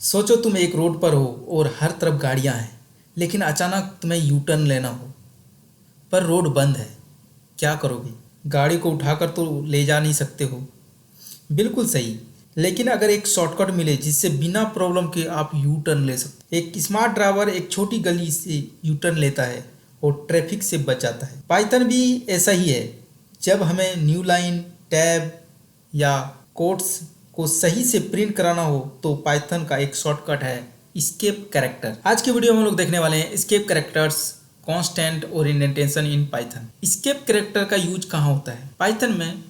सोचो तुम एक रोड पर हो और हर तरफ गाड़ियां हैं, लेकिन अचानक तुम्हें यू टर्न लेना हो, पर रोड बंद है। क्या करोगे? गाड़ी को उठाकर तो ले जा नहीं सकते हो। बिल्कुल सही। लेकिन अगर एक शॉर्टकट मिले जिससे बिना प्रॉब्लम के आप यू टर्न ले सकते। एक स्मार्ट ड्राइवर एक छोटी गली से यू टर्न लेता है और ट्रैफिक से बच जाता है। पाइथन भी ऐसा ही है। जब हमें न्यू लाइन, टैब या कोड्स को सही से प्रिंट कराना हो तो पाइथन का एक शॉर्टकट है एस्केप कैरेक्टर। आज के वीडियो में हम लोग देखने वाले हैं एस्केप कैरेक्टर्स, कांस्टेंट और indentation in Python. Escape character का यूज कहाँ होता है? पाइथन में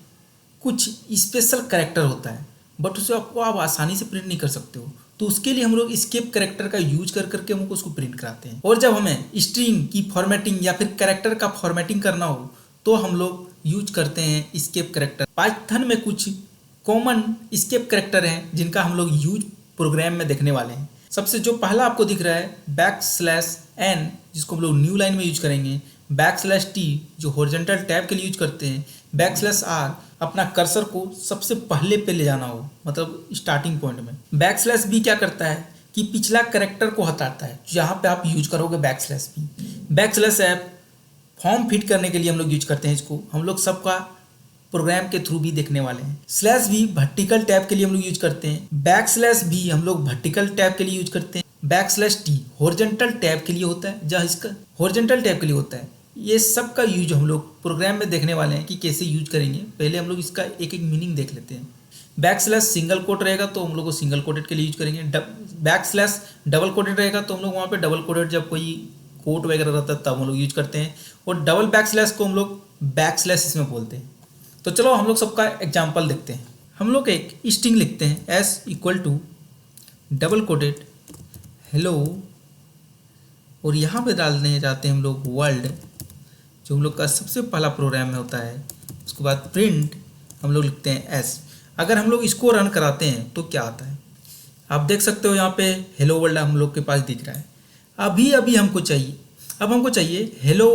कुछ स्पेशल कैरेक्टर होता है, बट उसे आप आसानी से प्रिंट नहीं कर सकते हो, तो उसके लिए हम लोग एस्केप कैरेक्टर का यूज कर करके हमको उसको प्रिंट कराते हैं। और जब हमें स्ट्रिंग की फॉर्मेटिंग या फिर कैरेक्टर का फॉर्मेटिंग करना हो तो हम लोग यूज करते हैं एस्केप कैरेक्टर। पाइथन में कुछ कॉमन एस्केप कैरेक्टर हैं जिनका हम लोग यूज प्रोग्राम में देखने वाले हैं। सबसे जो पहला आपको दिख रहा है \n, जिसको हम लोग न्यू लाइन में यूज करेंगे, \t जो हॉरिजॉन्टल टैब के लिए यूज करते हैं, \r अपना कर्सर को सबसे पहले पे ले जाना हो, मतलब स्टार्टिंग पॉइंट में। \b क्या करता है कि पिछला कैरेक्टर को हटाता है, जहाँ पे आप यूज करोगे \b। \f फॉर्म फिट करने के लिए हम लोग यूज करते हैं। इसको हम लोग सबका प्रोग्राम के थ्रू भी देखने वाले हैं। /v वर्टिकल टैब के लिए हम लोग यूज करते हैं। \b हम लोग वर्टिकल टैब के लिए यूज करते हैं। \t हॉरिजॉन्टल टैब के लिए होता है, जहाँ इसका हॉरिजॉन्टल टैब के लिए होता है। ये सब का यूज हम लोग प्रोग्राम में देखने वाले हैं कि कैसे यूज करेंगे। पहले हम लोग इसका एक एक मीनिंग देख लेते हैं। सिंगल कोट रहेगा तो हम लोग को सिंगल कोटेड के लिए यूज करेंगे। डबल कोटेड रहेगा तो हम लोग वहाँ पे डबल कोटेड, जब कोई कोट वगैरह रहता है तब हम लोग यूज करते हैं। और डबल / को हम लोग / इसमें बोलते हैं। तो चलो हम लोग सबका एग्जाम्पल देखते हैं। हम लोग एक स्ट्रिंग लिखते हैं s = डबल कोटेड हेलो, और यहाँ पे डालने जाते हैं हम लोग वर्ल्ड, जो हम लोग का सबसे पहला प्रोग्राम में होता है। उसके बाद प्रिंट हम लोग लिखते हैं s। अगर हम लोग इसको रन कराते हैं तो क्या आता है आप देख सकते हो। यहाँ पे हेलो वर्ल्ड हम लोग के पास दिख रहा है। अभी हमको चाहिए हेलो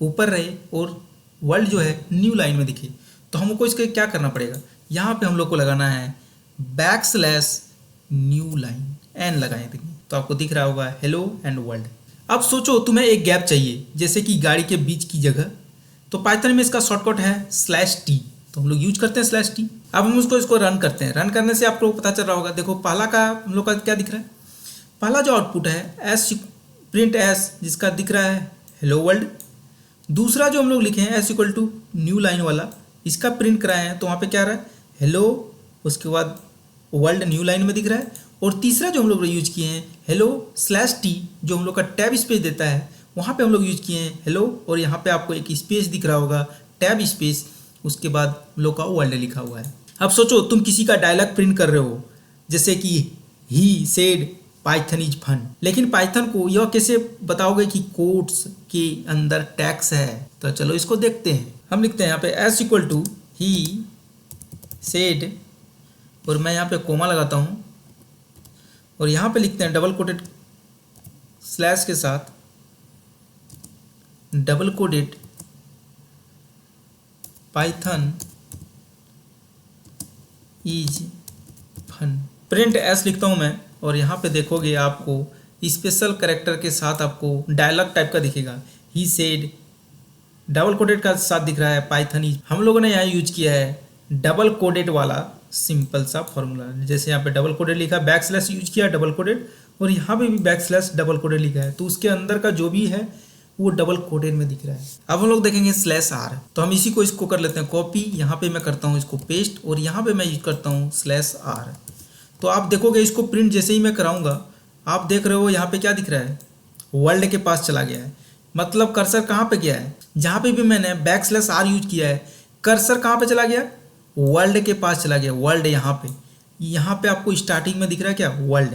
ऊपर रहे और वर्ल्ड जो है न्यू लाइन में दिखे। तो हमको इसके क्या करना पड़ेगा, यहाँ पे हम लोग को लगाना है \new line n लगाए थे, तो आपको दिख रहा होगा हेलो एंड वर्ल्ड। अब सोचो तुम्हें एक गैप चाहिए, जैसे कि गाड़ी के बीच की जगह, तो पाइथन में इसका शॉर्टकट है /t, तो हम लोग यूज करते हैं /t। अब हम इसको रन करते हैं। रन करने से आपको पता चल रहा होगा, देखो पहला का हम लोग का क्या दिख रहा है। पहला जो आउटपुट है प्रिंट s, जिसका दिख रहा है हेलो वर्ल्ड। दूसरा जो हम लोग लिखे हैं s = न्यू लाइन वाला, इसका प्रिंट कराए हैं तो वहाँ पे क्या रहा है हेलो, उसके बाद वर्ल्ड न्यू लाइन में दिख रहा है। और तीसरा जो हम लोग यूज किए हैं हेलो /t, जो हम लोग का टैब स्पेस देता है, वहाँ पे हम लोग यूज किए हैं हेलो, और यहाँ पे आपको एक स्पेस दिख रहा होगा टैब स्पेस, उसके बाद हम लोग का वर्ल्ड लिखा हुआ है। अब सोचो तुम किसी का डायलॉग प्रिंट कर रहे हो, जैसे कि he said Python is fun, लेकिन पाइथन को यह कैसे बताओगे कि कोट्स के अंदर टैग्स है? तो चलो इसको देखते हैं। हम लिखते हैं यहाँ पे s = ही सेड, और मैं यहाँ पे कोमा लगाता हूँ, और यहाँ पे लिखते हैं डबल कोटेड स्लैश के साथ double quoted Python is fun. Print s लिखता हूँ मैं, और यहाँ पे देखोगे आपको स्पेशल कैरेक्टर के साथ आपको डायलॉग टाइप का दिखेगा। ही सेड डबल कोडेड का साथ दिख रहा है पाइथन इज। हम लोगों ने यहाँ यूज किया है डबल कोडेड वाला सिंपल सा फॉर्मूला, जैसे यहाँ पे डबल कोडेड लिखा, / यूज किया डबल कोडेड, और यहाँ पे भी / डबल कोडेड लिखा है, तो उसके अंदर का जो भी है वो डबल कोडेड में दिख रहा है। अब हम लोग देखेंगे /r, तो हम इसी को इसको कर लेते हैं कॉपी, यहाँ पे मैं करता हूँ इसको पेस्ट, और यहाँ पे मैं यूज करता हूँ /r। तो आप देखोगे इसको प्रिंट जैसे ही मैं कराऊंगा, आप देख रहे हो यहाँ पे क्या दिख रहा है, वर्ल्ड के पास चला गया है। मतलब कर्सर कहाँ पे गया है, जहाँ पे भी मैंने \r यूज किया है, कर्सर कहाँ पे चला गया, वर्ल्ड के पास चला गया। वर्ल्ड यहाँ पे आपको स्टार्टिंग में दिख रहा है क्या, वर्ल्ड।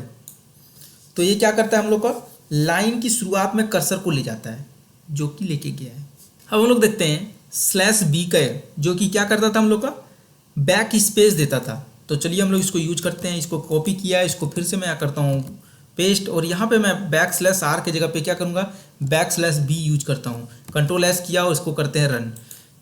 तो ये क्या करता है, हम लोग का लाइन की शुरुआत में कर्सर को ले जाता है, जो कि लेके गया है। अब हम लोग देखते हैं /b का, जो कि क्या करता था, हम लोग का बैक स्पेस देता था। तो चलिए हम लोग इसको यूज करते हैं। इसको कॉपी किया है, इसको फिर से मैं यहाँ करता हूँ पेस्ट, और यहाँ पे मैं \r के जगह पे क्या करूँगा, \b यूज करता हूँ। Ctrl S किया और इसको करते हैं रन।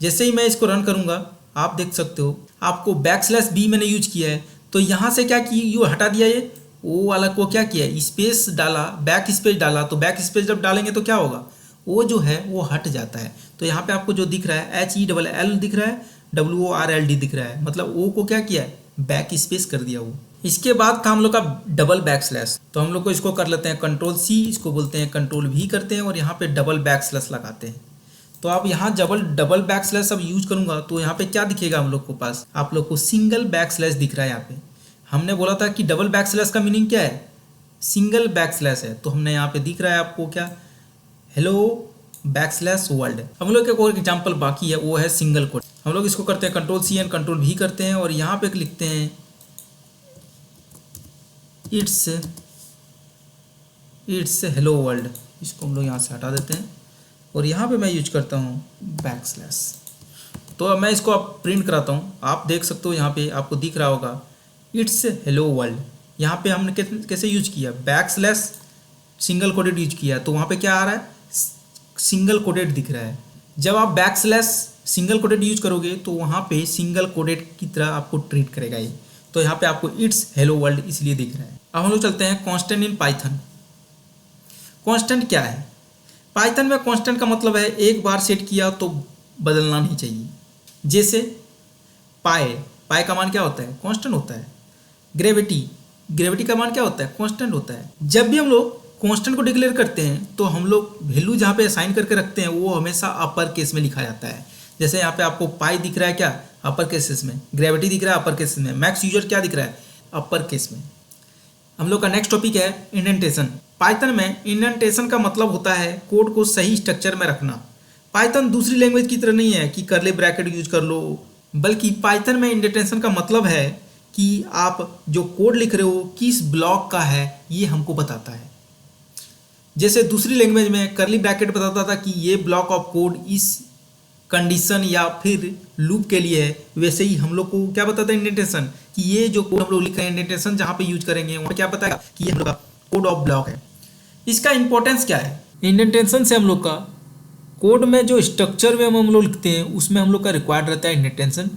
जैसे ही मैं इसको रन करूँगा, आप देख सकते हो आपको \b मैंने यूज किया है, तो यहाँ से क्या की यू हटा दिया, ये वो वाला को क्या किया, स्पेस डाला, बैक स्पेस डाला, तो बैक स्पेस जब डालेंगे तो क्या होगा, वो जो है वो हट जाता है। तो यहाँ पे आपको जो दिख रहा है HELL दिख रहा है, WORLD दिख रहा है, मतलब वो को क्या किया है, बैक स्पेस कर दिया वो। इसके बाद था हम लोग का डबल बैक स्लैश। तो हम लोग को इसको कर लेते हैं Ctrl+C, इसको बोलते हैं Ctrl+V करते हैं और यहाँ पे डबल बैक स्लैश लगाते हैं। तो आप यहाँ डबल बैक स्लैश अब यूज करूंगा तो यहाँ पे क्या दिखेगा हम लोग को पास, आप लोग को सिंगल बैक स्लैश दिख रहा है। यहाँ पे हमने बोला था कि डबल बैक स्लैश का मीनिंग क्या है, सिंगल बैक स्लैश है, तो हमने यहाँ पे दिख रहा है आपको क्या, हेलो बैक स्लैश वर्ल्ड। हम लोग का और एग्जाम्पल बाकी है, वो है सिंगल कोट। हम लोग इसको करते हैं Ctrl+C एंड Ctrl+V करते हैं और यहाँ पे लिखते हैं इट्स हेलो वर्ल्ड। इसको हम लोग यहाँ से हटा देते हैं और यहाँ पे मैं यूज करता हूँ बैक स्लैश। तो अब मैं इसको अब प्रिंट कराता हूँ, आप देख सकते हो यहाँ पे आपको दिख रहा होगा इट्स हेलो वर्ल्ड। यहाँ पे हमने कैसे यूज किया, back slash single coated use किया, तो वहाँ पे क्या आ रहा है, सिंगल कोटेड दिख रहा है। जब आप back slash single coated use करोगे तो वहाँ पे सिंगल कोटेड की तरह आपको ट्रीट करेगा ये। तो यहाँ पे आपको इट्स हेलो वर्ल्ड इसलिए दिख रहा है। अब हम लोग चलते हैं कांस्टेंट इन पाइथन। कांस्टेंट क्या है, पाइथन में कांस्टेंट का मतलब है एक बार सेट किया तो बदलना नहीं चाहिए। जैसे पाई का मान क्या होता है, कांस्टेंट होता है। ग्रेविटी का मान क्या होता है, कांस्टेंट होता है। जब भी हम लोग कांस्टेंट को डिक्लेयर करते हैं तो हम लोग वैल्यू जहाँ पे असाइन करके रखते हैं वो हमेशा अपर केस में लिखा जाता है। जैसे यहाँ पे आपको पाई दिख रहा है क्या, अपर केसेस में, ग्रेविटी दिख रहा है अपर केसेस में, मैक्स यूजर क्या दिख रहा है, अपर केस में। हम लोग का नेक्स्ट टॉपिक है इंडेंटेशन। पाइथन में इंडेंटेशन का मतलब होता है कोड को सही स्ट्रक्चर में रखना। पाइथन दूसरी लैंग्वेज की तरह नहीं है कि कर्ली ब्रैकेट यूज कर लो, बल्कि पाइथन में इंडेंटेशन का मतलब है कि आप जो कोड लिख रहे हो किस ब्लॉक का है ये हमको बताता है। जैसे दूसरी लैंग्वेज में कर्ली ब्रैकेट बताता था कि ये ब्लॉक ऑफ कोड इस कंडीशन या फिर लूप के लिए है, वैसे ही हम लोग को क्या बताता है इंडेंटेशन, कि ये जो कोड हम लोग लिख रहे हैं इंडेंटेशन जहाँ पे यूज करेंगे वहाँ क्या बताएगा कि ये हम लोग का कोड ऑफ ब्लॉक है। इसका इंपॉर्टेंस क्या है, इंडेंटेशन से हम लोग का कोड में जो स्ट्रक्चर में हम लोग लिखते हैं उसमें हम लोग का रिक्वायर्ड रहता है इंडेंटेशन।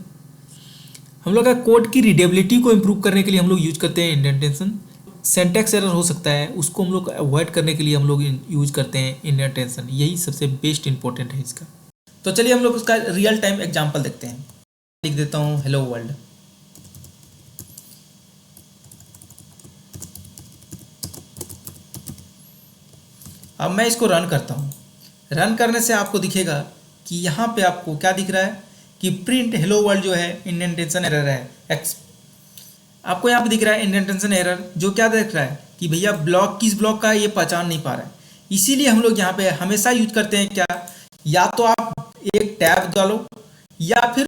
हम लोग का कोड की रीडेबिलिटी को इम्प्रूव करने के लिए हम लोग यूज करते हैं इंडेंटेशन। सिंटैक्स एरर हो सकता है उसको हम लोग अवॉइड करने के लिए हम लोग यूज करते हैं इंडेंटेशन, यही सबसे बेस्ट इंपॉर्टेंट है इसका। तो चलिए हम लोग उसका रियल टाइम एग्जांपल देखते हैं। लिख देता हूँ हेलो वर्ल्ड। अब मैं इसको रन करता हूँ। रन करने से आपको दिखेगा कि यहाँ पे आपको क्या दिख रहा है कि प्रिंट हेलो वर्ल्ड जो है इंडेंटेशन एरर है। आपको यहाँ पे दिख रहा है इंडेंटेशन एरर, जो क्या दिख रहा है कि भैया ब्लॉक किस ब्लॉक का है ये पहचान नहीं पा रहा है। इसीलिए हम लोग यहाँ पे हमेशा यूज करते हैं क्या, या तो आप एक टैब डालो या फिर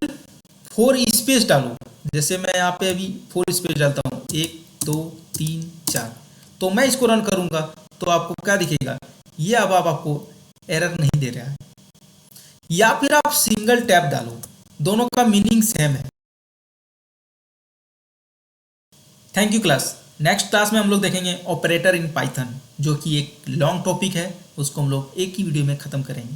4 स्पेस डालो। जैसे मैं यहाँ पे अभी 4 स्पेस डालता हूँ, 1 2 3 4। तो मैं इसको रन करूँगा तो आपको क्या दिखेगा, ये अब आपको एरर नहीं दे रहा है। या फिर आप सिंगल टैब डालो, दोनों का मीनिंग सेम है। Thank you class. Next class में हम लोग देखेंगे ऑपरेटर इन पाइथन, जो कि एक लॉन्ग टॉपिक है, उसको हम लोग एक ही वीडियो में ख़त्म करेंगे।